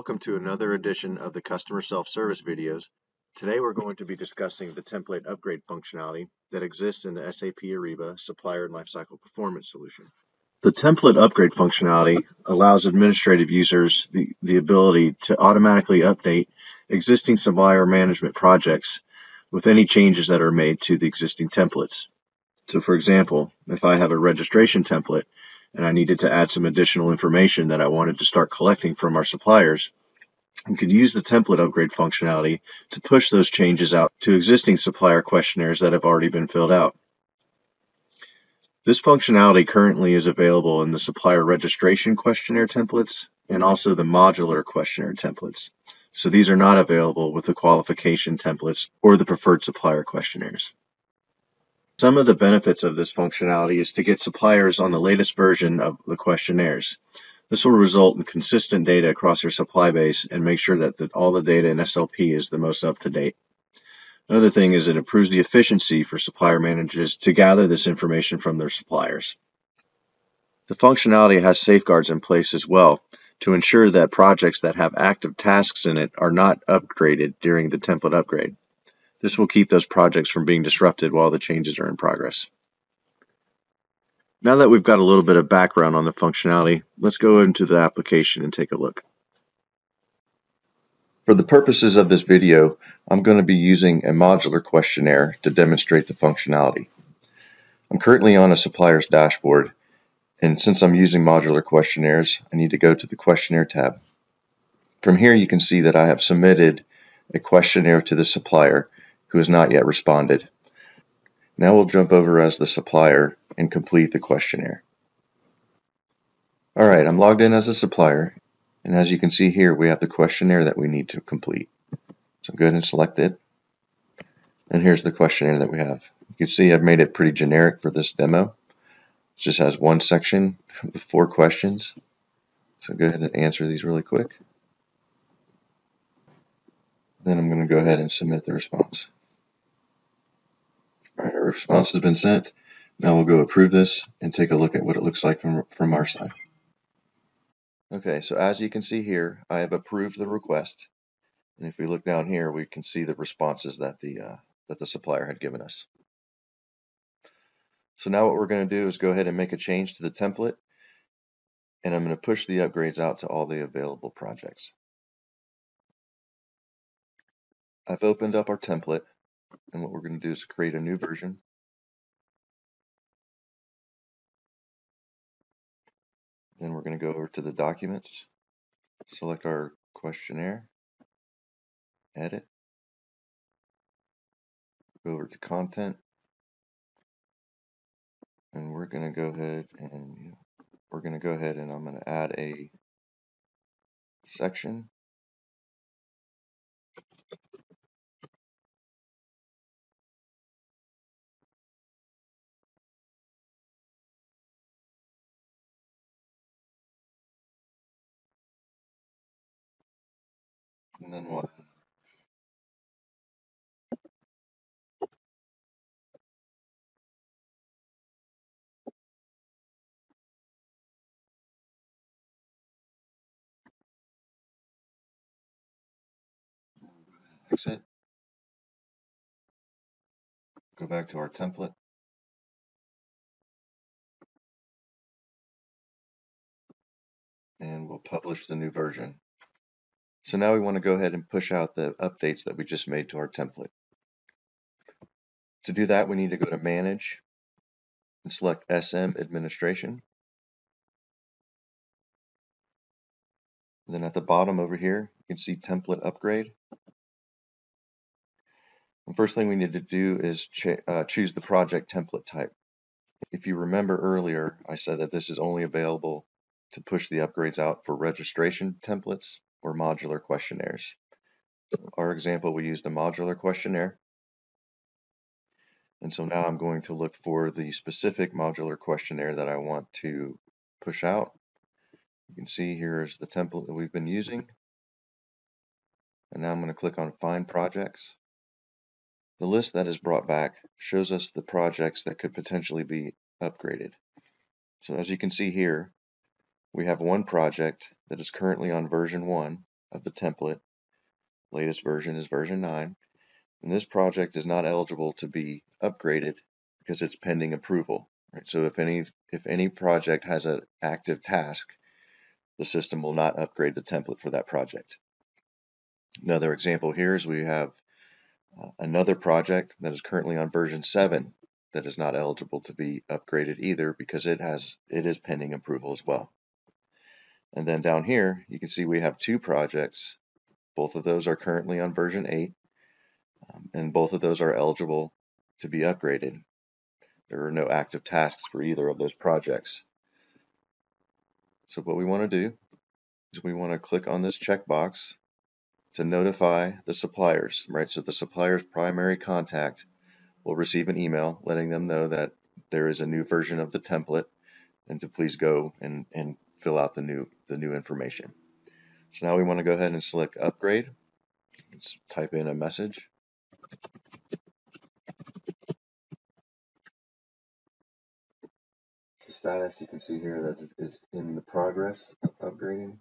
Welcome to another edition of the Customer Self-Service videos. Today we're going to be discussing the template upgrade functionality that exists in the SAP Ariba Supplier and Lifecycle Performance solution. The template upgrade functionality allows administrative users the ability to automatically update existing supplier management projects with any changes that are made to the existing templates. So for example, if I have a registration template and I needed to add some additional information that I wanted to start collecting from our suppliers, you can use the template upgrade functionality to push those changes out to existing supplier questionnaires that have already been filled out. This functionality currently is available in the supplier registration questionnaire templates and also the modular questionnaire templates. So these are not available with the qualification templates or the preferred supplier questionnaires. Some of the benefits of this functionality is to get suppliers on the latest version of the questionnaires. This will result in consistent data across your supply base and make sure that all the data in SLP is the most up-to-date. Another thing is it improves the efficiency for supplier managers to gather this information from their suppliers. The functionality has safeguards in place as well to ensure that projects that have active tasks in it are not upgraded during the template upgrade. This will keep those projects from being disrupted while the changes are in progress. Now that we've got a little bit of background on the functionality, let's go into the application and take a look. For the purposes of this video, I'm going to be using a modular questionnaire to demonstrate the functionality. I'm currently on a supplier's dashboard, and since I'm using modular questionnaires, I need to go to the questionnaire tab. From here you can see that I have submitted a questionnaire to the supplier who has not yet responded. Now we'll jump over as the supplier and complete the questionnaire. Alright, I'm logged in as a supplier, and as you can see here we have the questionnaire that we need to complete. So go ahead and select it, and here's the questionnaire that we have. You can see I've made it pretty generic for this demo. It just has one section with 4 questions. So go ahead and answer these really quick. Then I'm going to go ahead and submit the response. Alright, our response has been sent. Now we'll go approve this and take a look at what it looks like from our side. Okay, so as you can see here, I have approved the request. And if we look down here, we can see the responses that the supplier had given us. So now what we're going to do is go ahead and make a change to the template. And I'm going to push the upgrades out to all the available projects. I've opened up our template. And what we're going to do is create a new version. Then we're going to go over to the documents, select our questionnaire, edit, go over to content, and we're going to go ahead and I'm going to add a section. And then we'll exit, go back to our template, and we'll publish the new version. So now we want to go ahead and push out the updates that we just made to our template. To do that, we need to go to Manage and select SM Administration. And then at the bottom over here, you can see Template Upgrade. The first thing we need to do is choose the project template type. If you remember earlier, I said that this is only available to push the upgrades out for registration templates or modular questionnaires. So our example, we used a modular questionnaire. And so now I'm going to look for the specific modular questionnaire that I want to push out. You can see here is the template that we've been using. And now I'm going to click on Find Projects. The list that is brought back shows us the projects that could potentially be upgraded. So as you can see here, we have one project that is currently on version 1 of the template. Latest version is version 9. And this project is not eligible to be upgraded because it's pending approval. Right? So if any project has an active task, the system will not upgrade the template for that project. Another example here is we have another project that is currently on version 7 that is not eligible to be upgraded either because it is pending approval as well. And then down here you can see we have 2 projects. Both of those are currently on version 8, and both of those are eligible to be upgraded. There are no active tasks for either of those projects. So what we want to do is we want to click on this checkbox to notify the suppliers, right? So the supplier's primary contact will receive an email letting them know that there is a new version of the template and to please go and fill out the new information. So now we want to go ahead and select upgrade. Let's type in a message. The status you can see here that is in the progress of upgrading.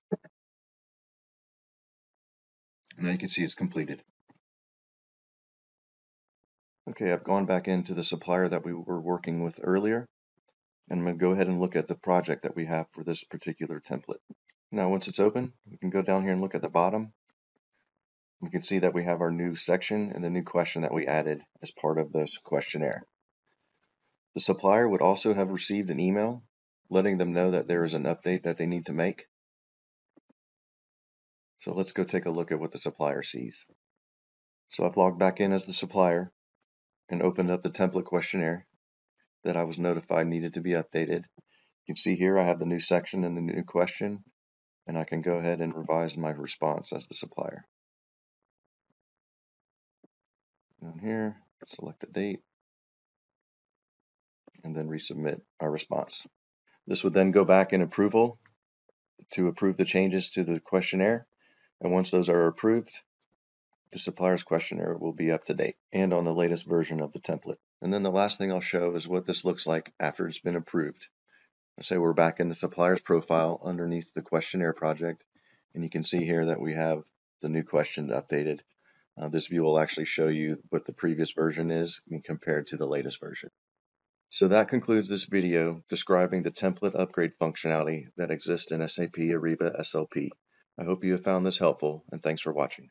Now you can see it's completed. Okay, I've gone back into the supplier that we were working with earlier, and I'm going to go ahead and look at the project that we have for this particular template. Now once it's open, we can go down here and look at the bottom. We can see that we have our new section and the new question that we added as part of this questionnaire. The supplier would also have received an email letting them know that there is an update that they need to make. So let's go take a look at what the supplier sees. So I've logged back in as the supplier and opened up the template questionnaire that I was notified needed to be updated. You can see here I have the new section and the new question, and I can go ahead and revise my response as the supplier. Down here, select a date, and then resubmit our response. This would then go back in approval to approve the changes to the questionnaire, and once those are approved, the supplier's questionnaire will be up to date and on the latest version of the template. And then the last thing I'll show is what this looks like after it's been approved. Let's say we're back in the supplier's profile underneath the questionnaire project, and you can see here that we have the new question updated. This view will actually show you what the previous version is compared to the latest version. So that concludes this video describing the template upgrade functionality that exists in SAP Ariba SLP. I hope you have found this helpful, and thanks for watching.